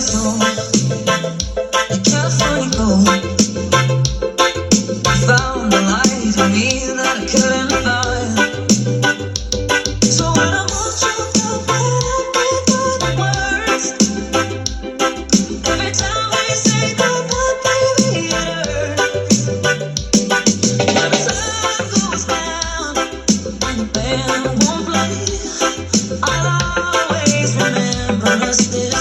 soul. The California gold found the light in me that I couldn't find. So when I hold you up with the words, every time we say goodbye, baby, it hurts. Every time goes down and the band won't play, I'll always remember us still.